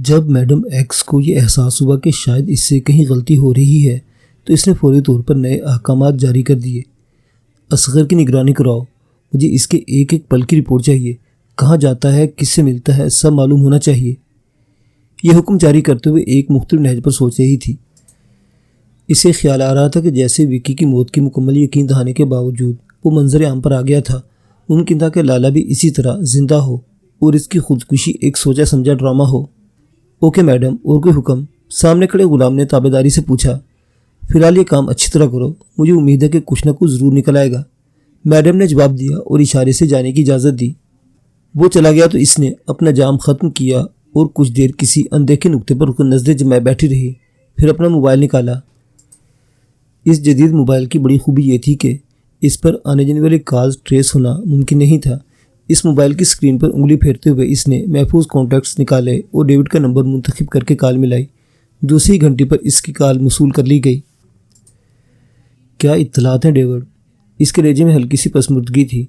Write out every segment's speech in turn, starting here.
जब madam x को ये एहसास हुआ कि शायद इससे कहीं गलती हो रही है तो इसने फौरी तौर पर नए अहकामात जारी कर दिए। असगर की निगरानी कराओ, मुझे इसके एक एक पल की रिपोर्ट चाहिए, कहाँ जाता है, किससे मिलता है, सब मालूम होना चाहिए। यह हुक्म जारी करते हुए एक मुख्तलिफ लहजे पर सोच रही थी। इसे ख्याल आ रहा था कि जैसे विक्की की मौत की मुकम्मल यकीन दहाने के बावजूद वो मंजर आम पर आ गया था, मुमकिन था कि लाला भी इसी तरह जिंदा हो और इसकी खुदकुशी एक सोचा समझा ड्रामा हो। ओके मैडम, और कोई हुक्म? सामने खड़े गुलाम ने ताबेदारी से पूछा। फिलहाल ये काम अच्छी तरह करो, मुझे उम्मीद है कि कुछ ना कुछ ज़रूर निकल आएगा। मैडम ने जवाब दिया और इशारे से जाने की इजाज़त दी। वो चला गया तो इसने अपना जाम ख़त्म किया और कुछ देर किसी अनदेखे नुक्ते पर रुक नज़रें जमाए बैठी रही। फिर अपना मोबाइल निकाला। इस जदीद मोबाइल की बड़ी खूबी ये थी कि इस पर आने जाने वाले कॉल्स ट्रेस होना मुमकिन नहीं था। इस मोबाइल की स्क्रीन पर उंगली फेरते हुए इसने महफूज कॉन्टैक्ट्स निकाले और डेविड का नंबर मुंतखब करके कॉल मिलाई। दूसरी घंटे पर इसकी कॉल मसूल कर ली गई। क्या इत्तलात हैं डेविड? इसके लहजे में हल्की सी पसमुर्दगी थी।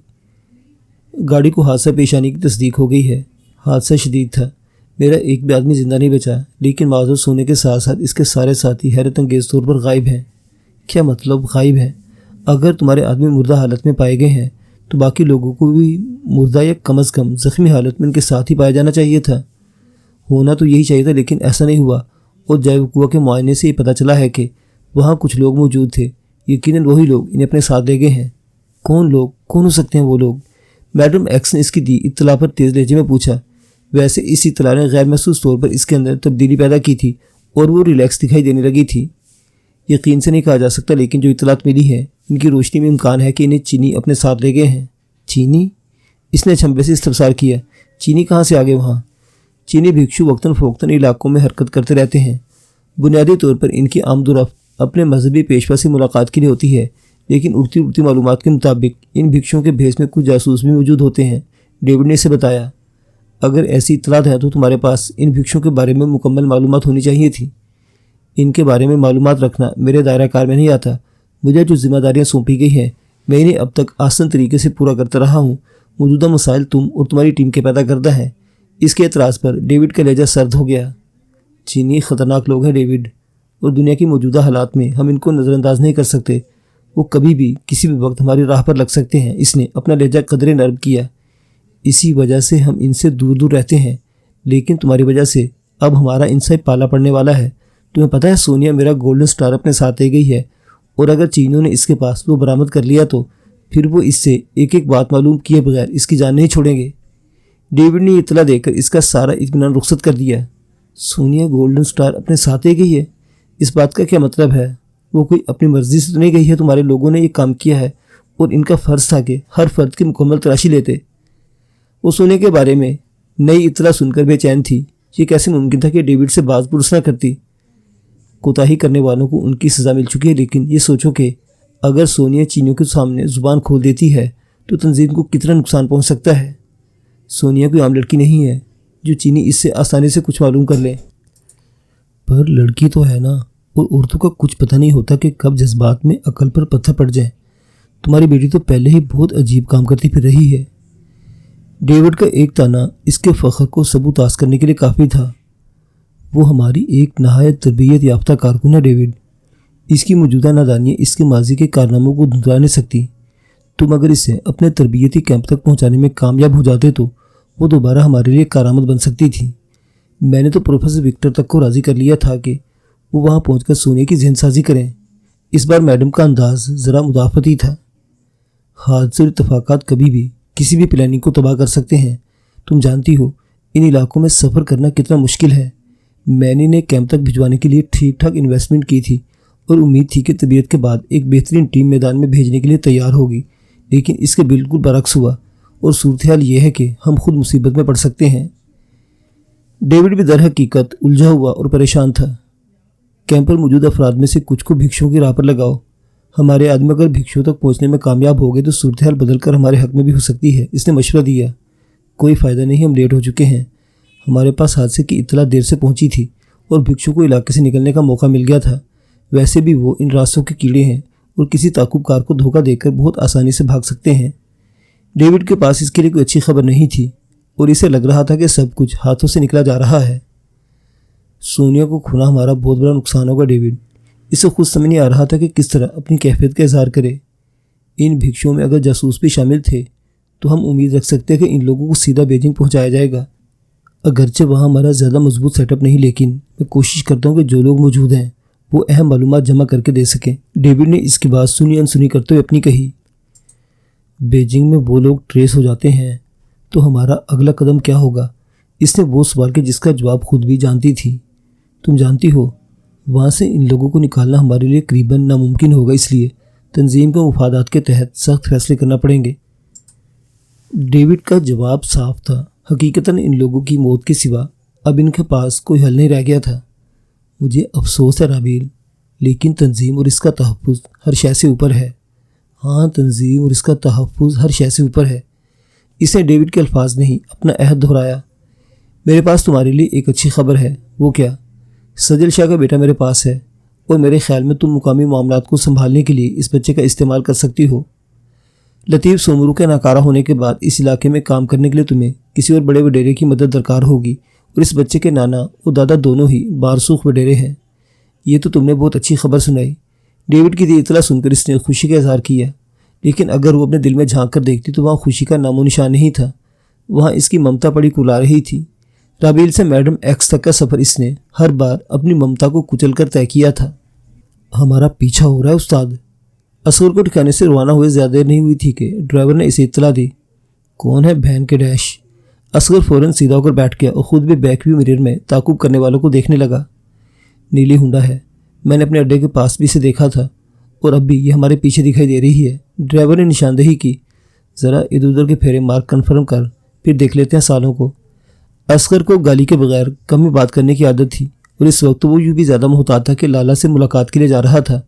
गाड़ी को हादसा पेश आने की तस्दीक हो गई है। हादसा शदीद था। मेरा एक भी आदमी जिंदा नहीं बचा, लेकिन माजूर सोने के साथ साथ इसके सारे साथी हैरत अंगेज तौर पर गायब हैं। क्या मतलब गायब हैं? अगर तुम्हारे आदमी मुर्दा हालत में पाए गए हैं तो बाकी लोगों को भी मुर्दा या कम अज़ कम ज़ख्मी हालत में उनके साथ ही पाया जाना चाहिए था। होना तो यही चाहिए था, लेकिन ऐसा नहीं हुआ। और जय वकुआ के मुआयने से ये पता चला है कि वहाँ कुछ लोग मौजूद थे। यकीनन वही लोग इन्हें अपने साथ ले गए हैं। कौन लोग? कौन हो सकते हैं वो लोग? मैडम एक्स ने इसकी दी इत्तला पर तेज़ लहजे में पूछा। वैसे इस इत्तला ने गैर महसूस तौर पर इसके अंदर तब्दीली पैदा की थी और वो रिलैक्स दिखाई देने लगी थी। यकीन से नहीं कहा जा सकता, लेकिन जो इत्तलात मिली है इनकी रोशनी में इम्कान है कि इन्हें चीनी अपने साथ ले गए हैं। चीनी? इसने छंबे से इस्तफसार किया। चीनी कहाँ से आ गए वहाँ? चीनी भिक्षु वक्तन फ़वक्तन इलाकों में हरकत करते रहते हैं। बुनियादी तौर पर इनकी आमदोरफ्त अपने मजहबी पेशवा से मुलाकात के लिए होती है, लेकिन उड़ती उड़ती मालूमात के मुताबिक इन भिक्षुओं के भेस में कुछ जासूस भी मौजूद होते हैं। डेविड ने इसे बताया। अगर ऐसी इत्तलात है तो तुम्हारे पास इन भिक्षुओं के बारे में मुकम्मल मालूमात होनी चाहिए थी। इनके बारे में मालूमात रखना मेरे दायरा कार में नहीं आता। मुझे जो जिम्मेदारियां सौंपी गई हैं मैं इन्हें अब तक आसान तरीके से पूरा करता रहा हूँ। मौजूदा मसाइल तुम और तुम्हारी टीम के पैदा करता है। इसके एतराज़ पर डेविड का लहजा सर्द हो गया। चीनी ख़तरनाक लोग हैं डेविड, और दुनिया की मौजूदा हालात में हम इनको नज़रअंदाज नहीं कर सकते। वो कभी भी किसी भी वक्त हमारी राह पर लग सकते हैं। इसने अपना लहजा कदरे नर्म किया। इसी वजह से हम इनसे दूर दूर रहते हैं, लेकिन तुम्हारी वजह से अब हमारा इनसे पाला पड़ने वाला है। तुम्हें पता है सोनिया मेरा गोल्डन स्टार अपने साथ ले गई है, और अगर चीनियों ने इसके पास वो बरामद कर लिया तो फिर वो इससे एक एक बात मालूम किए बगैर इसकी जान नहीं छोड़ेंगे। डेविड ने इतला देकर इसका सारा इत्मीनान रुखसत कर दिया। सोनिया गोल्डन स्टार अपने साथ ले गई है? इस बात का क्या मतलब है? वो कोई अपनी मर्जी से तो नहीं गई है। तुम्हारे लोगों ने ये काम किया है और इनका फ़र्ज़ था कि हर फर्द की मुकम्मल तलाशी लेते। वो सोने के बारे में नई इतला सुनकर बेचैन थी। ये कैसे मुमकिन था कि डेविड से बात पुरस न करती? कोताही करने वालों को उनकी सज़ा मिल चुकी है, लेकिन ये सोचो कि अगर सोनिया चीनियों के सामने ज़ुबान खोल देती है तो तंजीम को कितना नुकसान पहुंच सकता है। सोनिया कोई आम लड़की नहीं है जो चीनी इससे आसानी से कुछ मालूम कर ले। पर लड़की तो है ना, और औरतों का कुछ पता नहीं होता कि कब जज्बात में अकल पर पत्थर पड़ जाए। तुम्हारी बेटी तो पहले ही बहुत अजीब काम करती फिर रही है। डेविड का एक ताना इसके फ़ख्र को सबूतास करने के लिए काफ़ी था। वो हमारी एक नहायत तरबियत याफ्ता कारकुन है डेविड। इसकी मौजूदा नादानियाँ इसके माजी के कारनामों को धुंधला नहीं सकती। तुम अगर इसे अपने तरबियती कैंप तक पहुँचाने में कामयाब हो जाते तो वो दोबारा हमारे लिए कारामद बन सकती थी। मैंने तो प्रोफेसर विक्टर तक को राज़ी कर लिया था कि वो वहाँ पहुँचकर सोने की जहनसाजी करें। इस बार मैडम का अंदाज़ ज़रा मुदाफ़ती था। हादसे और इत्तफ़ाक़ात कभी भी किसी भी प्लानिंग को तबाह कर सकते हैं। तुम जानती हो इन इलाकों में सफ़र करना कितना मुश्किल है। मैंने इन्हें कैंप तक भिजवाने के लिए ठीक ठाक इन्वेस्टमेंट की थी और उम्मीद थी कि तबीयत के बाद एक बेहतरीन टीम मैदान में भेजने के लिए तैयार होगी, लेकिन इसके बिल्कुल बरक्स हुआ और सूरत हाल ये है कि हम खुद मुसीबत में पड़ सकते हैं। डेविड भी दर हकीकत उलझा हुआ और परेशान था। कैंप पर मौजूद अफराद में से कुछ को भिक्षुओं की राह पर लगाओ। हमारे आदमी अगर भिक्षुओं तक पहुंचने में कामयाब हो गए तो सूरत हाल बदल कर हमारे हक में भी हो सकती है। इसने मशवरा दिया। कोई फ़ायदा नहीं, हम लेट हो चुके हैं। हमारे पास हादसे की इत्तला देर से पहुंची थी और भिक्षुओं को इलाके से निकलने का मौका मिल गया था। वैसे भी वो इन रास्तों के कीड़े हैं और किसी ताकुबकार को धोखा देकर बहुत आसानी से भाग सकते हैं। डेविड के पास इसके लिए कोई अच्छी खबर नहीं थी और इसे लग रहा था कि सब कुछ हाथों से निकला जा रहा है। सोनिया को खोना हमारा बहुत बड़ा नुकसान होगा डेविड। इसे खुद समझ नहीं आ रहा था कि किस तरह अपनी कैफियत का इजहार करे। इन भिक्षुओं में अगर जासूस भी शामिल थे तो हम उम्मीद रख सकते हैं कि इन लोगों को सीधा बीजिंग पहुंचाया जाएगा। अगरचे वहाँ हमारा ज़्यादा मजबूत सेटअप नहीं, लेकिन मैं कोशिश करता हूँ कि जो लोग मौजूद हैं वो अहम मालूमात जमा करके दे सकें। डेविड ने इसकी बात सुनी अनसुनी करते हुए अपनी कही। बीजिंग में वो लोग ट्रेस हो जाते हैं तो हमारा अगला कदम क्या होगा? इसने वो सवाल किया जिसका जवाब खुद भी जानती थी। तुम जानती हो, वहाँ से इन लोगों को निकालना हमारे लिए करीबन नामुमकिन होगा, इसलिए तंजीम के मुफादात के तहत सख्त फैसले करना पड़ेंगे। डेविड का जवाब साफ था। हकीकतन इन लोगों की मौत के सिवा अब इनके पास कोई हल नहीं रह गया था। मुझे अफसोस है राबील, लेकिन तंजीम और इसका तहफ़्फ़ुज़ हर शय से ऊपर है। हाँ, तंजीम और इसका तहफ़्फ़ुज़ हर शय से ऊपर है। इसने डेविड के अल्फाज नहीं अपना अहद दोहराया। मेरे पास तुम्हारे लिए एक अच्छी खबर है। वो क्या? सजल शाह का बेटा मेरे पास है और मेरे ख्याल में तुम मुकामी मामलात को संभालने के लिए इस बच्चे का इस्तेमाल कर सकती हो। लतीफ़ सोमरू के नाकारा होने के बाद इस इलाके में काम करने के लिए तुम्हें किसी और बड़े वडेरे की मदद दरकार होगी, और इस बच्चे के नाना और दादा दोनों ही बारसूख वडेरे हैं। ये तो तुमने बहुत अच्छी खबर सुनाई। डेविड की दी इतला सुनकर इसने खुशी का इजहार किया, लेकिन अगर वो अपने दिल में झांक कर देखती तो वहाँ खुशी का नामो निशान नहीं था। वहाँ इसकी ममता पड़ी कुला रही थी। राबील से मैडम एक्स तक का सफ़र इसने हर बार अपनी ममता को कुचल कर तय किया था। हमारा पीछा हो रहा है उस्ताद। असगर को ठिकाने से रवाना हुए ज़्यादा देर नहीं हुई थी कि ड्राइवर ने इसे इत्तला दी। कौन है बहन के डैश? असगर फ़ौरन सीधा होकर बैठ गया और ख़ुद भी बैकव्यू मिरर में ताकुब करने वालों को देखने लगा। नीली हुंडा है, मैंने अपने अड्डे के पास भी इसे देखा था और अब भी ये हमारे पीछे दिखाई दे रही है। ड्राइवर ने निशानदेही की। ज़रा इधर उधर के फेरे मार्क कन्फर्म कर, फिर देख लेते हैं सालों को। असगर को गाली के बगैर कम ही बात करने की आदत थी और इस वक्त वो यूँ भी ज़्यादा मुहतात था कि लाला से मुलाकात के लिए जा रहा था।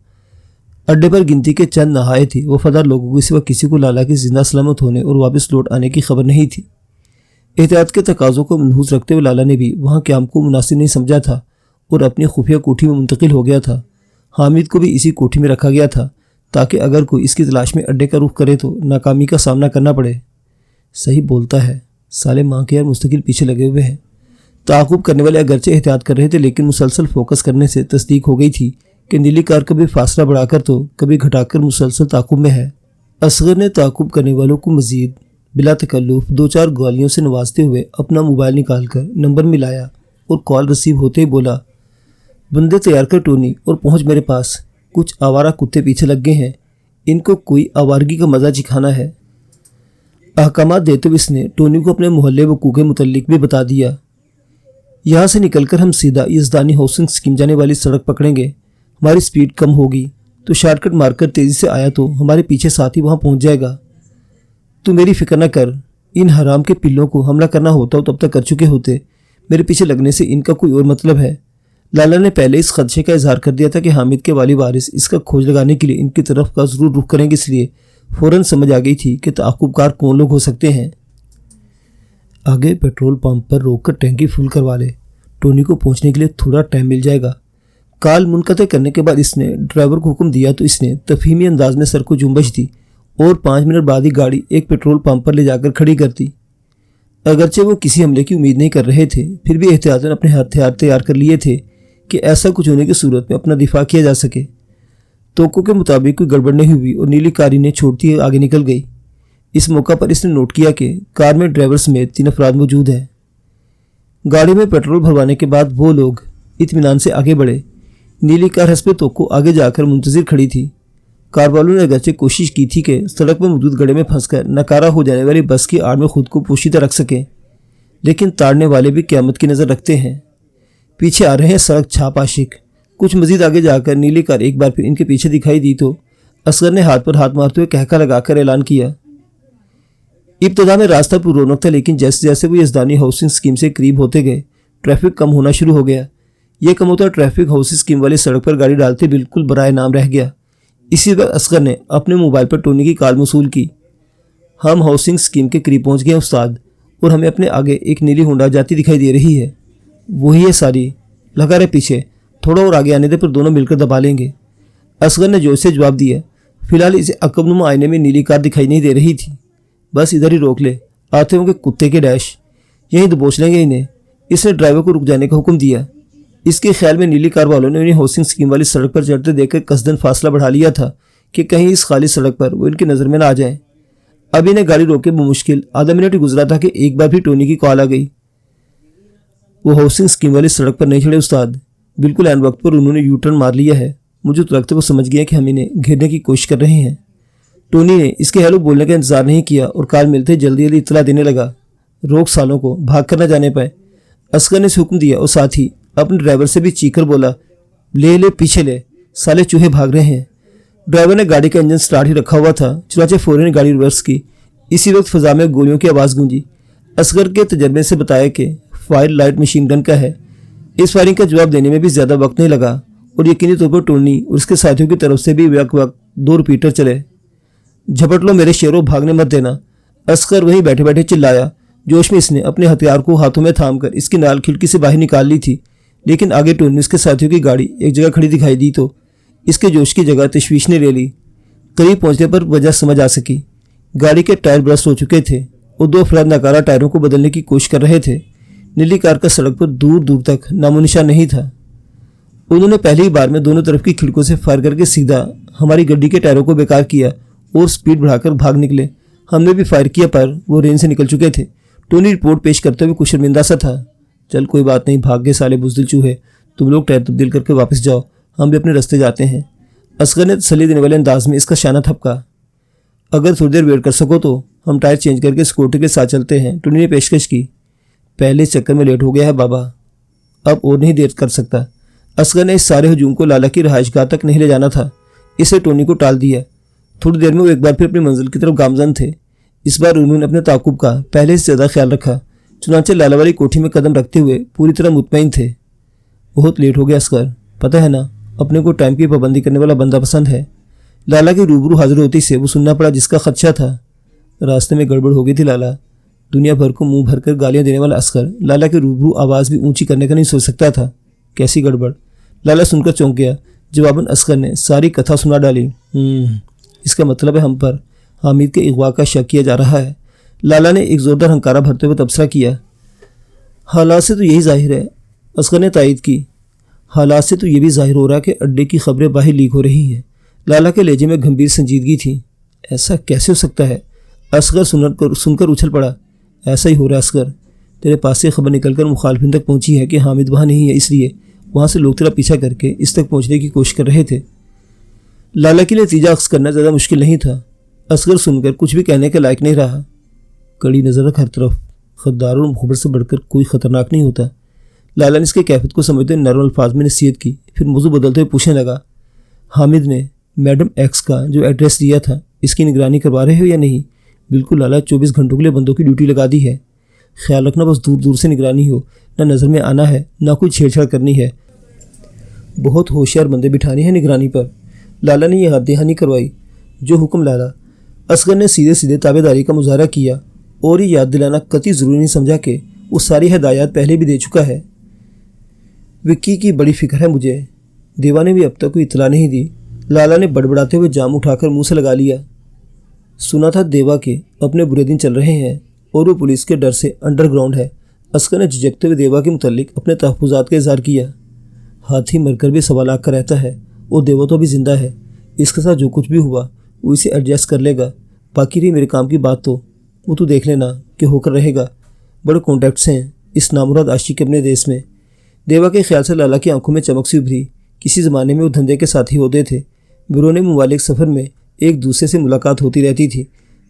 अड्डे पर गिनती के चंद नहाए थे वफादार लोगों के सिवा किसी को लाला की जिंदा सलामत होने और वापस लौट आने की खबर नहीं थी। एहतियात के तकाज़ों को मनहूस रखते हुए लाला ने भी वहाँ क़याम को मुनासिब नहीं समझा था और अपनी खुफिया कोठी में मुंतकिल हो गया था। हामिद को भी इसी कोठी में रखा गया था ताकि अगर कोई इसकी तलाश में अड्डे का रुख करे तो नाकामी का सामना करना पड़े। सही बोलता है, साले माँ के यार मुस्तकिल पीछे लगे हुए हैं। ताक़ुब करने वाले अगरचे एहतियात कर रहे थे, लेकिन मुसलसल फोकस करने से तस्दीक हो गई थी कि नीली कार कभी फासला बढ़ाकर तो कभी घटाकर मुसलसल ताक़ुब में है। असगर ने ताक़ुब करने वालों को मज़ीद बिला तकल्लुफ़ दो चार गालियों से नवाजते हुए अपना मोबाइल निकाल कर नंबर मिलाया और कॉल रिसीव होते ही बोला, बंदे तैयार कर टोनी और पहुँच मेरे पास। कुछ आवारा कुत्ते पीछे लग गए हैं, इनको कोई आवारगी का मज़ा चिखाना है। अहकामात देते हुए इसने टोनी को अपने मोहल्ले वकूक़ के मुतल्लिक भी बता दिया। यहाँ से निकलकर हम सीधा यज़दानी हाउसिंग स्कीम जाने वाली सड़क पकड़ेंगे। हमारी स्पीड कम होगी तो शॉर्टकट मारकर तेज़ी से आया तो हमारे पीछे साथ ही वहाँ पहुँच जाएगा। तू मेरी फिक्र न कर, इन हराम के पिल्लों को हमला करना होता हो तब तक कर चुके होते। मेरे पीछे लगने से इनका कोई और मतलब है। लाला ने पहले इस खदशे का इजहार कर दिया था कि हामिद के वाली वारिस इसका खोज लगाने के लिए इनकी तरफ का ज़रूर रुख करेंगे, इसलिए फ़ौरन समझ आ गई थी कि ताक़ुबकार कौन लोग हो सकते हैं। आगे पेट्रोल पंप पर रोककर टैंकी फुल करवा ले, टोनी को पहुंचने के लिए थोड़ा टाइम मिल जाएगा। कॉल मुनक़ते करने के बाद इसने ड्राइवर को हुक्म दिया तो इसने तफ़हीमी अंदाज में सर को जुम्बश दी और 5 मिनट बाद ही गाड़ी एक पेट्रोल पंप पर ले जाकर खड़ी कर दी। अगरचे वो किसी हमले की उम्मीद नहीं कर रहे थे, फिर भी एहतियातन अपने हथियार तैयार कर लिए थे कि ऐसा कुछ होने की सूरत में अपना दिफा किया जा सके। तोक़ों के मुताबिक कोई गड़बड़ नहीं हुई और नीली कारी ने छोड़ती आगे निकल गई। इस मौका पर इसने नोट किया कि कार में ड्राइवर समेत 3 अफराद मौजूद हैं। गाड़ी में पेट्रोल भरवाने के बाद वो लोग इत्मीनान से आगे बढ़े। नीली कार हस्बे तोक़ो आगे जाकर मुंतज़िर खड़ी थी। कार वालों ने अगरचे कोशिश की थी कि सड़क में मौजूद गड्ढे में फंसकर नकारा हो जाने वाली बस की आड़ में खुद को पोशीदा रख सकें, लेकिन ताड़ने वाले भी क़यामत की नज़र रखते हैं। पीछे आ रहे हैं सड़क छाप आशिक। कुछ मजीद आगे जाकर नीली कार एक बार फिर इनके पीछे दिखाई दी तो असगर ने हाथ पर हाथ मारते हुए कहका लगाकर ऐलान किया। इब्तदा में रास्ता पुररौनक था, लेकिन जैसे जैसे वो यज़दानी हाउसिंग स्कीम से करीब होते गए ट्रैफिक कम होना शुरू हो गया। ये कम होता ट्रैफिक हाउसिंग स्कीम वाली सड़क पर गाड़ी डालते बिल्कुल बराए नाम रह गया। इसी वक्त असगर ने अपने मोबाइल पर टोनी की कॉल मौसूल की। हम हाउसिंग स्कीम के करीब पहुंच गए उस्ताद, और हमें अपने आगे एक नीली हुंडा जाती दिखाई दे रही है। वही है सारी, लगा रहे पीछे, थोड़ा और आगे आने दे पर दोनों मिलकर दबा लेंगे। असगर ने जोश से जवाब दिया। फिलहाल इसे अकबनुमा आईने में नीली कार दिखाई नहीं दे रही थी। बस इधर ही रोक ले, आते होंगे कुत्ते के डैश, यहीं दबोच लेंगे इन्हें। इसने ड्राइवर को रुक जाने का हुक्म दिया। इसके ख्याल में नीली कार वालों ने उन्हें हाउसिंग स्कीम वाली सड़क पर चढ़ते देखकर कसदन फासला बढ़ा लिया था कि कहीं इस खाली सड़क पर वो इनकी नज़र में ना आ जाए। अब इन्हें गाड़ी रोके मुश्किल आधा मिनट ही गुजरा था कि एक बार भी टोनी की कॉल आ गई। वो हाउसिंग स्कीम वाली सड़क पर नहीं चढ़े उस्ताद, बिल्कुल ऐन वक्त पर उन्होंने यू टर्न मार लिया है। मुझे तो लगता है वो समझ गया कि हम इन्हें घेरने की कोशिश कर रहे हैं। टोनी ने इसके हेलो बोलने का इंतजार नहीं किया और कार मिलते जल्दी जल्दी इतला देने लगा। रोक सालों को, भाग कर न जाने पाए। असगर ने हुक्म दिया और साथ ही अपने ड्राइवर से भी चीखकर बोला, ले ले पीछे ले, साले चूहे भाग रहे हैं। ड्राइवर ने गाड़ी का इंजन स्टार्ट ही रखा हुआ था, चुनाचे फौरन गाड़ी रिवर्स की। इसी वक्त फजा में गोलियों की आवाज़ गूंजी। असगर के तजर्बे से बताया कि फायर लाइट मशीन गन का है। इस फायरिंग का जवाब देने में भी ज़्यादा वक्त नहीं लगा और यकीनी तौर पर टोनी और उसके साथियों की तरफ से भी वक्त 2 रिपीटर चले। झपट लो मेरे शेरों, भागने मत देना। असगर वहीं बैठे बैठे चिल्लाया। जोश में इसने अपने हथियार को हाथों में थामकर इसकी नाल खिड़की से बाहर निकाल ली थी, लेकिन आगे टोनी उसके साथियों की गाड़ी एक जगह खड़ी दिखाई दी तो इसके जोश की जगह तशवीश ने ले ली। करीब पहुंचने पर वजह समझ आ सकी। गाड़ी के टायर ब्रस्ट हो चुके थे और 2 अफराद नकारा टायरों को बदलने की कोशिश कर रहे थे। नीली कार का सड़क पर दूर दूर तक नामोनिशान नहीं था। उन्होंने पहली बार में दोनों तरफ की खिड़कों से फायर करके सीधा हमारी गड्डी के टायरों को बेकार किया और स्पीड बढ़ाकर भाग निकले। हमने भी फायर किया पर वो रेंज से निकल चुके थे। टोनी रिपोर्ट पेश करते हुए कुछ शर्मिंदा सा था। चल कोई बात नहीं, भाग गए साले बुज़दिल चूहे, तुम लोग टायर तब्दील करके वापस जाओ, हम भी अपने रास्ते जाते हैं। असगर ने तसल्ली देने वाले अंदाज में इसका शाना थपका। अगर थोड़ी देर वेट कर सको तो हम टायर चेंज करके स्कूटी के साथ चलते हैं, टोनी ने पेशकश की। पहले इस चक्कर में लेट हो गया है बाबा, अब और नहीं देर कर सकता। असगर ने इस सारे हजूम को लाला की रहायशगाह तक नहीं ले जाना था, इसे टोनी को टाल दिया। थोड़ी देर में वो एक बार फिर अपनी मंजिल की तरफ गामजन थे। इस बार उन्होंने अपने ताकुब का पहले से ज़्यादा ख्याल रखा, चुनांचे लाला वाली कोठी में कदम रखते हुए पूरी तरह मुतमईन थे। बहुत लेट हो गया असगर, पता है ना अपने को टाइम की पाबंदी करने वाला बंदा पसंद है। लाला की रूबरू हाजिर होती से वो सुनना पड़ा जिसका खदशा था। रास्ते में गड़बड़ हो गई थी लाला। दुनिया भर को मुंह भरकर गालियां देने वाला असगर लाला की रूबरू आवाज़ भी ऊंची करने का नहीं सोच सकता था। कैसी गड़बड़? लाला सुनकर चौंक गया। जवाबन असगर ने सारी कथा सुना डाली। इसका मतलब है हम पर हामिद के अगवा का शक किया जा रहा है। लाला ने एक जोरदार हंकारा भरते हुए तबसरा किया। हालात से तो यही जाहिर है, असगर ने तायद की। हालात से तो ये भी जाहिर हो रहा है कि अड्डे की खबरें बाहर लीक हो रही हैं। लाला के लहजे में गंभीर संजीदगी थी। ऐसा कैसे हो सकता है? असगर सुनकर उछल पड़ा। ऐसा ही हो रहा है असगर, तेरे पास से खबर निकलकर मुखालफिन तक पहुंची है कि हामिद वहाँ नहीं है, इसलिए वहाँ से लोग तेरा पीछा करके इस तक पहुँचने की कोशिश कर रहे थे। लाला के लिए नतीजा अक्स करना ज़्यादा मुश्किल नहीं था। असगर सुनकर कुछ भी कहने के लायक नहीं रहा। कड़ी नज़र रख हर तरफ, खद्दार और मुखबर से बढ़कर कोई ख़तरनाक नहीं होता। लाला ने इसके कैफियत को समझते हुए नरम अल्फाज में नसीहत की, फिर मौजू बदलते हुए पूछने लगा, हामिद ने मैडम एक्स का जो एड्रेस दिया था इसकी निगरानी करवा रहे हो या नहीं? बिल्कुल लाला, 24 घंटों के लिए बंदों की ड्यूटी लगा दी है। ख्याल रखना बस दूर दूर से निगरानी हो, ना नज़र में आना है, ना कोई छेड़छाड़ करनी है। बहुत होशियार बंदे बिठाने हैं निगरानी पर। लाला ने यह हद दहानी करवाई। जो हुक्म लाला। असगर ने सीधे सीधे ताबेदारी का मुजाहरा किया और ये याद दिलाना कतई ज़रूरी नहीं समझा कि वो सारी हिदायत पहले भी दे चुका है। विक्की की बड़ी फिक्र है मुझे। देवा ने भी अब तक कोई इतला नहीं दी। लाला ने बड़बड़ाते हुए जाम उठाकर मुंह से लगा लिया। सुना था देवा के अपने बुरे दिन चल रहे हैं और वो पुलिस के डर से अंडरग्राउंड है। असगर ने झिझकते हुए देवा के मुतालिक अपने तहफ़्फ़ुज़ात का इज़हार किया। हाथी मरकर भी सवा लाख का रहता है और देवा तो अभी ज़िंदा है। इसके साथ जो कुछ भी हुआ वो इसे एडजस्ट कर लेगा। बाकी रही मेरे काम की बात तो वो तू देख लेना कि होकर रहेगा। बड़े कॉन्टैक्ट्स हैं इस नामुराद आशिक के अपने देश में। देवा के ख्याल से लाला की आंखों में चमक सी उभरी। किसी ज़माने में वो धंधे के साथी होते थे। बिरोने मुमालिक सफ़र में एक दूसरे से मुलाकात होती रहती थी।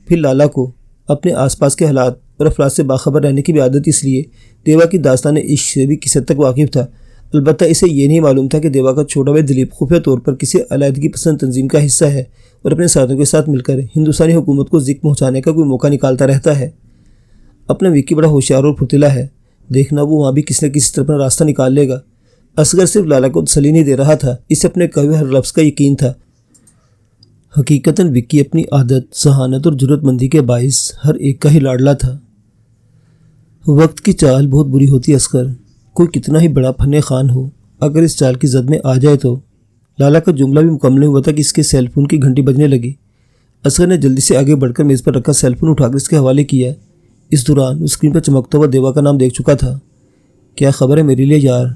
फिर लाला को अपने आसपास के हालात और अफराद से बाखबर रहने की भी आदत, इसलिए देवा की दास्तान इश्क से भी किस हद तक वाकिफ़ था। अलबत्ता इसे ये नहीं मालूम था कि देवा का छोटा भाई दिलीप खुफिया तौर पर किसी अलायदगी पसंद तंजीम का हिस्सा है और अपने साथियों के साथ मिलकर हिंदुस्तानी हुकूमत को ज़िक पहुँचाने का कोई मौका निकालता रहता है। अपना विक्की बड़ा होशियार और फुर्तीला है, देखना वो वहाँ भी किसी न किसी तरह अपना रास्ता निकाल लेगा। असगर सिर्फ लाला को तसल्ली नहीं दे रहा था, इसे अपने कहे हर लफ्ज़ का यकीन था। हकीकतन विक्की अपनी आदत, सहानत और ज़रूरतमंदी के बाइस हर एक का ही लाडला था। वक्त की चाल बहुत बुरी होती है असगर, कोई कितना ही बड़ा फन्ने खान हो, अगर इस चाल की जद में आ जाए तो। लाला का जुमला भी मुकम्मल हुआ था कि इसके सेलफोन की घंटी बजने लगी। असगर ने जल्दी से आगे बढ़कर मेज़ पर रखा सेलफोन उठाकर इसके हवाले किया। इस दौरान स्क्रीन पर चमकता हुआ देवा का नाम देख चुका था। क्या खबर है मेरे लिए यार?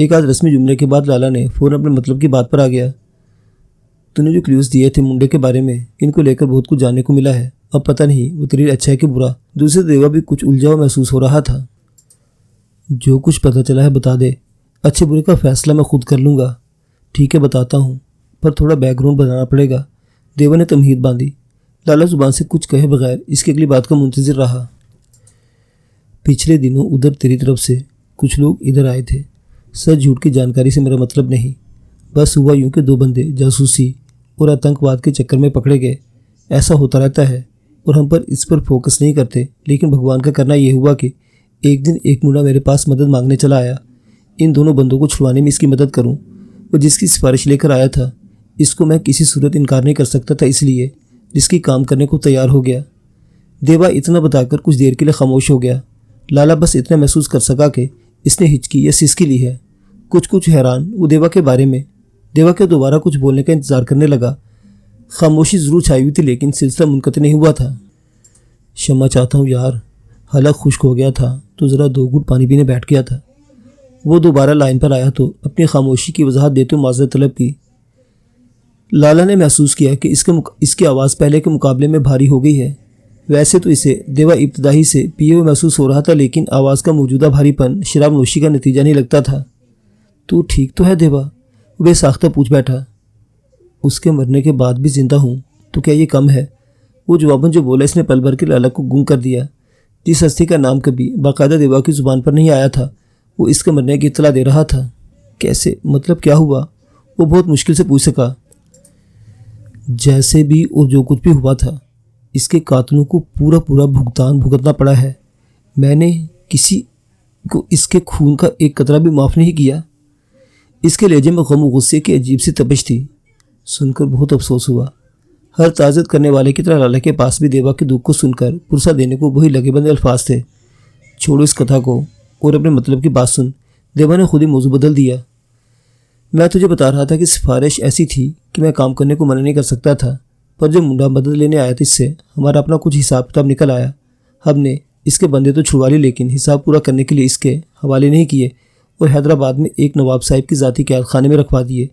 एक आध रस्मी जुमले के बाद लाला ने फ़ौरन अपने मतलब की बात पर आ गया। तूने जो क्लूज़ दिए थे मुंडे के बारे में, इनको लेकर बहुत कुछ जानने को मिला है। अब पता नहीं वो तेरे लिए अच्छा है कि बुरा। दूसरे देवा भी कुछ उलझा हुआ महसूस हो रहा था। जो कुछ पता चला है बता दे, अच्छे बुरे का फैसला मैं खुद कर लूँगा। ठीक है बताता हूँ, पर थोड़ा बैकग्राउंड बनाना पड़ेगा। देवा ने तमहीद बांधी। लाला जुबान से कुछ कहे बगैर इसकी अगली बात का मुंतज़िर रहा। पिछले दिनों उधर तेरी तरफ से कुछ लोग इधर आए थे। सच झूठ की जानकारी से मेरा मतलब नहीं, बस हुआ यूं कि 2 बंदे जासूसी और आतंकवाद के चक्कर में पकड़े गए। ऐसा होता रहता है और हम पर इस पर फोकस नहीं करते, लेकिन भगवान का करना यह हुआ कि एक दिन एक मुंडा मेरे पास मदद मांगने चला आया। इन दोनों बंदों को छुड़वाने में इसकी मदद करूं। वो जिसकी सिफारिश लेकर आया था, इसको मैं किसी सूरत इनकार नहीं कर सकता था, इसलिए जिसकी काम करने को तैयार हो गया। देवा इतना बताकर कुछ देर के लिए खामोश हो गया। लाला बस इतना महसूस कर सका कि इसने हिचकी या सिसकी ली है। कुछ हैरान वो देवा के बारे में। देवा के दोबारा कुछ बोलने का इंतजार करने लगा। खामोशी जरूर छाई हुई थी, लेकिन सिलसिला मुनक़ति नहीं हुआ था। क्षमा चाहता हूँ यार, हलक खुश्क हो गया था तो ज़रा 2 घूंट पानी पीने बैठ गया था। वो दोबारा लाइन पर आया तो अपनी खामोशी की वजाहत देते हुए माज़रत तलब की। लाला ने महसूस किया कि इसकी आवाज़ पहले के मुकाबले में भारी हो गई है। वैसे तो इसे देवा इब्तदाई से पिए हुए महसूस हो रहा था, लेकिन आवाज़ का मौजूदा भारीपन शराब नोशी का नतीजा नहीं लगता था। तू ठीक तो है देवा? बेसाख्ता पूछ बैठा। उसके मरने के बाद भी जिंदा हूँ तो क्या ये कम है? वो जवाबन जो बोला इसने पल भर के लाला को गुम कर दिया। जिस हस्ती का नाम कभी बाकायदा देवा की ज़ुबान पर नहीं आया था, वो इसके मरने की इत्तला दे रहा था। कैसे, मतलब क्या हुआ? वो बहुत मुश्किल से पूछ सका। जैसे भी और जो कुछ भी हुआ था, इसके कातलों को पूरा भुगतान भुगतना पड़ा है। मैंने किसी को इसके खून का एक कतरा भी माफ़ नहीं किया। इसके लहजे में गम और गुस्से की अजीब सी तपिश थी। सुनकर बहुत अफसोस हुआ। हर ताज़त करने वाले की तरह लाला के पास भी देवा के दुख को सुनकर पुरसा देने को वही लगे बंदे अल्फाज थे। छोड़ो इस कथा को और अपने मतलब की बात सुन। देवा ने खुद ही मौजू बदल दिया। मैं तुझे बता रहा था कि सिफारिश ऐसी थी कि मैं काम करने को मना नहीं कर सकता था, पर जब मुंडा मदद लेने आया था इससे हमारा अपना कुछ हिसाब किताब निकल आया। हमने इसके बंदे तो छुड़वा लिए, लेकिन हिसाब पूरा करने के लिए इसके हवाले नहीं किए और हैदराबाद में एक नवाब साहिब की ज़ाती कैद खाने में रखवा दिए।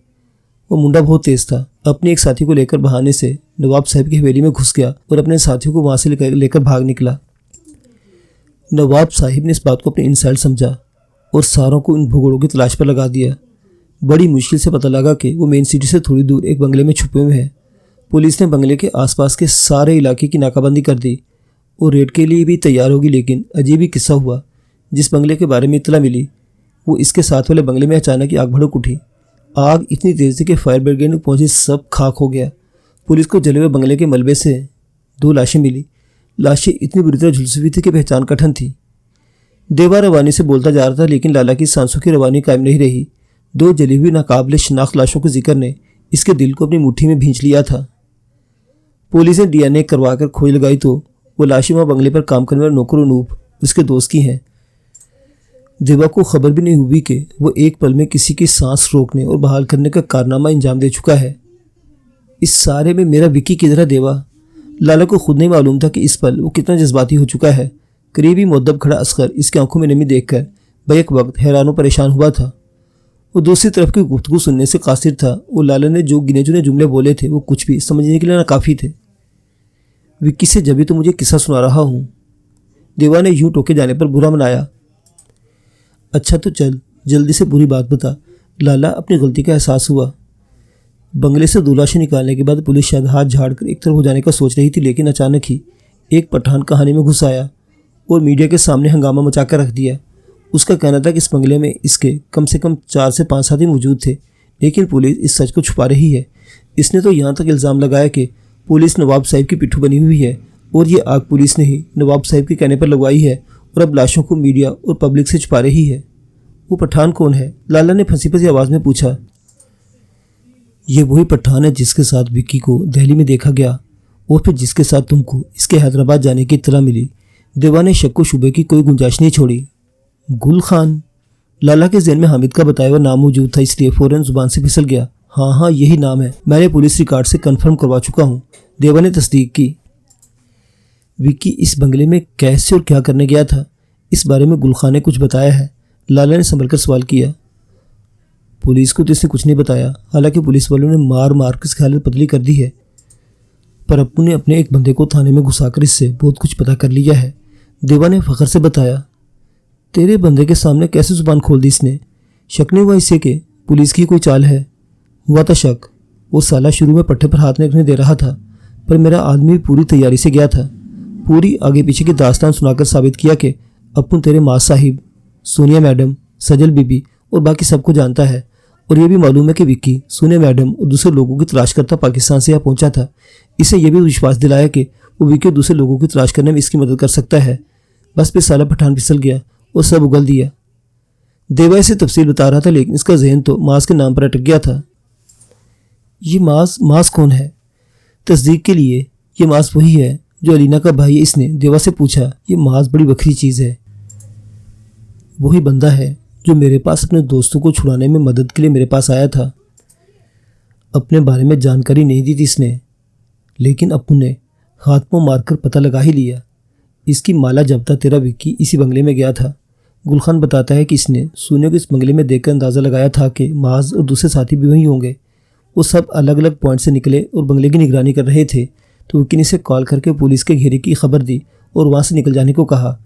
वो मुंडा बहुत तेज़ था। अपने एक साथी को लेकर बहाने से नवाब साहिब की हवेली में घुस गया और अपने साथियों को वहाँ से लेकर भाग निकला। नवाब साहिब ने इस बात को अपनी इंसल्ट समझा और सारों को इन भगोड़ों की तलाश पर लगा दिया। बड़ी मुश्किल से पता लगा कि वो मेन सिटी से थोड़ी दूर एक बंगले में छुपे हुए हैं। पुलिस ने बंगले के आसपास के सारे इलाके की नाकाबंदी कर दी और रेड के लिए भी तैयार होगी, लेकिन अजीब ही किस्सा हुआ। जिस बंगले के बारे में इत्तला मिली, वो इसके साथ वाले बंगले में अचानक ही आग भड़क उठी। आग इतनी तेज़ थी कि फायर ब्रिगेड में पहुंची सब खाक हो गया। पुलिस को जले हुए बंगले के मलबे से 2 लाशें मिली। लाशें इतनी बुरी तरह झुलसी हुई थी कि पहचान कठिन थी। देवा रवानी से बोलता जा रहा था, लेकिन लाला की सांसों की रवानी कायम नहीं रही। 2 जली हुई नाकाबिले शनाख्त लाशों के जिक्र ने इसके दिल को अपनी मुट्ठी में भींच लिया था। पुलिस ने DNA करवाकर खोज लगाई तो वो लाशें वहाँ बंगले पर काम करने वाले नौकर अनूप उसके दोस्त की हैं। देवा को खबर भी नहीं हुई कि वो एक पल में किसी की सांस रोकने और बहाल करने का कारनामा अंजाम दे चुका है। इस सारे में मेरा विक्की किधर है देवा? लाला को खुद नहीं मालूम था कि इस पल वो कितना जज्बाती हो चुका है। करीबी मुद्दब खड़ा असगर इसकी आंखों में नमी देखकर बैक वक्त हैरान और परेशान हुआ था। वो दूसरी तरफ की गुफ्तगू सुनने से कासिर था। वो लाला ने जो गिने चुने जुमले बोले थे वो कुछ भी समझने के लिए नाकाफ़ी थे। विक्की से जब भी तो मुझे किस्सा सुना रहा हूँ। देवा ने यूं टोके जाने पर बुरा मनाया। अच्छा तो चल जल्दी से बुरी बात बता। लाला अपनी गलती का एहसास हुआ। बंगले से 2 लाशें निकालने के बाद पुलिस शायद हाथ झाड़कर एक तरफ हो जाने का सोच रही थी, लेकिन अचानक ही एक पठान कहानी में घुस आया और मीडिया के सामने हंगामा मचा कर रख दिया। उसका कहना था कि इस बंगले में इसके कम से कम 4 से 5 साथी मौजूद थे, लेकिन पुलिस इस सच को छुपा रही है। इसने तो यहाँ तक इल्ज़ाम लगाया कि पुलिस नवाब साहिब की पिट्ठू बनी हुई है और ये आग पुलिस ने ही नवाब साहिब के कहने पर लगवाई है और अब लाशों को मीडिया और पब्लिक से छुपा रही है। वो पठान कौन है? लाला ने फंसी फंसी आवाज़ में पूछा। ये वही पठान है जिसके साथ विक्की को दिल्ली में देखा गया और फिर जिसके साथ तुमको इसके हैदराबाद जाने की इत्तला मिली। देवा ने शक व शुबे की कोई गुंजाइश नहीं छोड़ी। गुल खान? लाला के ज़हन में हामिद का बताया हुआ नाम मौजूद था, इसलिए फ़ौरन जुबान से फिसल गया। हाँ यही नाम है, मैंने पुलिस रिकॉर्ड से कंफर्म करवा चुका हूँ। देवा ने तस्दीक की। विक्की इस बंगले में कैसे और क्या करने गया था, इस बारे में गुल खान ने कुछ बताया है? लाला ने संभल कर सवाल किया। पुलिस को तो इसने कुछ नहीं बताया। हालांकि पुलिस वालों ने मार मार कर इसकी हालत पतली कर दी है, पर अप्पू ने अपने एक बंदे को थाने में घुसाकर इससे बहुत कुछ पता कर लिया है। देवा ने फख्र से बताया, तेरे बंदे के सामने कैसे जुबान खोल दी इसने? शक नहीं हुआ इससे कि पुलिस की कोई चाल है? हुआ था शक। वो साला शुरू में पट्टे पर हाथ नहीं रखने दे रहा था, पर मेरा आदमी पूरी तैयारी से गया था। पूरी आगे पीछे की दास्तान सुनाकर साबित किया कि अप्पू तेरे माँ साहिब, सोनिया मैडम, सजल बीबी और बाकी सबको जानता है। और यह भी मालूम है कि विक्की सोनिया मैडम और दूसरे लोगों की तलाश करता पाकिस्तान से यहाँ पहुंचा था। इसे यह भी विश्वास दिलाया कि वो विक्की और दूसरे लोगों की तलाश करने में इसकी मदद कर सकता है। बस फिर साला पठान फिसल गया और सब उगल दिया। देवा इसे तफसील बता रहा था, लेकिन इसका जहन तो मास के नाम पर अटक गया था। ये मास कौन है? तस्दीक के लिए ये मास वही है जो अलीना का भाई है। इसने देवा से पूछा, ये मास बड़ी बखरी चीज़ है। वही बंदा है जो मेरे पास अपने दोस्तों को छुड़ाने में मदद के लिए मेरे पास आया था। अपने बारे में जानकारी नहीं दी थी इसने, लेकिन अप्पू ने हाथ पांव मारकर पता लगा ही लिया। इसकी माला जब्ता तेरा विक्की इसी बंगले में गया था। गुलखान बताता है कि इसने सोनिया को इस बंगले में देखकर अंदाज़ा लगाया था कि माज और दूसरे साथी भी वहीं होंगे। वो सब अलग अलग पॉइंट से निकले और बंगले की निगरानी कर रहे थे, तो विक्की ने इसे कॉल करके पुलिस के घेरे की खबर दी और वहाँ से निकल जाने को कहा।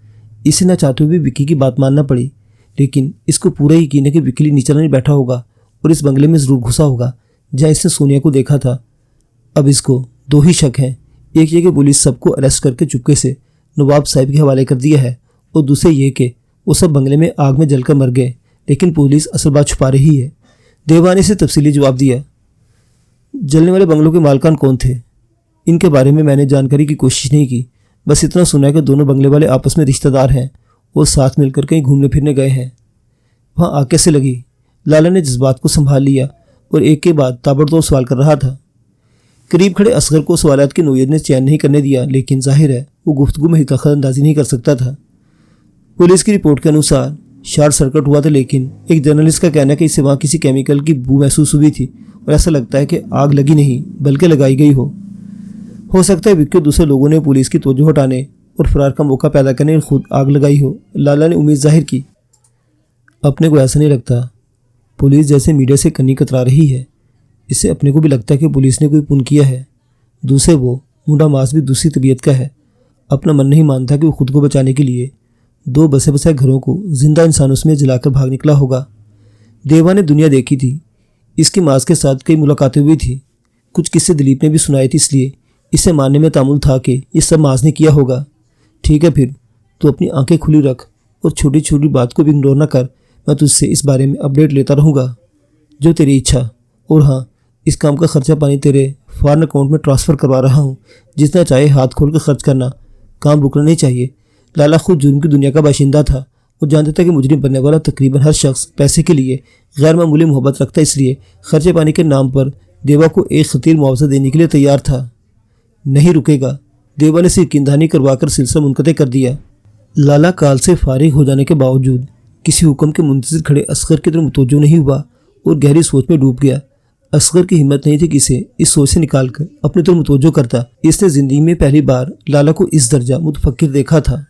इसे न चाहते हुए भी विक्की की बात मानना पड़ी, लेकिन इसको पूरा यकीन है कि विक्की नीचे नहीं बैठा होगा और इस बंगले में ज़रूर घुसा होगा जहाँ इसने सोनिया को देखा था। अब इसको दो ही शक हैं, एक ये कि पुलिस सबको अरेस्ट करके चुपके से नवाब साहब के हवाले कर दिया है, और दूसरे ये कि वो सब बंगले में आग में जलकर मर गए, लेकिन पुलिस असल बात छुपा रही है। देवा ने इसे तफसीली जवाब दिया। जलने वाले बंगलों के मालकान कौन थे, इनके बारे में मैंने जानकारी की कोशिश नहीं की। बस इतना सुना है कि दोनों बंगले वाले आपस में रिश्तेदार हैं और साथ मिलकर कहीं घूमने फिरने गए हैं। वहाँ आग कैसे लगी? लाला ने जज्बात को संभाल लिया और एक के बाद ताबड़तोड़ सवाल कर रहा था। करीब खड़े असगर को सवालात की नोयत ने चैन नहीं करने दिया, लेकिन जाहिर है वो गुफ्तगू में दखल अंदाजी नहीं कर सकता था। पुलिस की रिपोर्ट के अनुसार शॉर्ट सर्किट हुआ था, लेकिन एक जर्नलिस्ट का कहना है कि इसे वहाँ किसी केमिकल की बू महसूस हुई थी और ऐसा लगता है कि आग लगी नहीं बल्कि लगाई गई हो सकता है विक्की दूसरे लोगों ने पुलिस की तवज्जो हटाने और फरार का मौका पैदा करने में खुद आग लगाई हो। लाला ने उम्मीद जाहिर की। अपने को ऐसा नहीं लगता। पुलिस जैसे मीडिया से कन्नी कतरा रही है, इससे अपने को भी लगता है कि पुलिस ने कोई पुण्य किया है। दूसरे वो मुंडा मास भी दूसरी तबीयत का है। अपना मन नहीं मानता कि वो खुद को बचाने के लिए दो बसे बसाए घरों को जिंदा इंसानों में जलाकर भाग निकला होगा। देवा ने दुनिया देखी थी, इसकी मास के साथ कई मुलाकातें हुई थी, कुछ किस्से दिलीप ने भी सुनाए थे, इसलिए इसे मानने में तामुल था कि ये सब मास ने किया होगा। ठीक है, फिर तो अपनी आंखें खुली रख और छोटी छोटी बात को भी इग्नोर न कर। मैं तुझसे इस बारे में अपडेट लेता रहूँगा, जो तेरी इच्छा। और हाँ, इस काम का खर्चा पानी तेरे फॉरेन अकाउंट में ट्रांसफ़र करवा रहा हूँ। जितना चाहे हाथ खोल कर खर्च करना, काम रुकना नहीं चाहिए। लाला खुद जुर्म की दुनिया का बाशिंदा था। वो जानता था कि मुजरिम बनने वाला तकरीबन हर शख्स पैसे के लिए गैर मामूली मोहब्बत रखता, इसलिए खर्चे पानी के नाम पर देवा को एक खतीर मुआवजा देने के लिए तैयार था। नहीं रुकेगा। देवा ने सिर्फ किंधानी करवाकर सिलसिला मुनक़ते कर दिया। लाला काल से फारिग हो जाने के बावजूद किसी हुक्म के मुंतज़िर खड़े असगर की तरफ मुतवज्जो नहीं हुआ और गहरी सोच में डूब गया। असगर की हिम्मत नहीं थी कि इसे इस सोच से निकालकर अपनी तरफ मुतवज्जो करता। इसने ज़िंदगी में पहली बार लाला को इस दर्जा मुतफक्किर देखा था।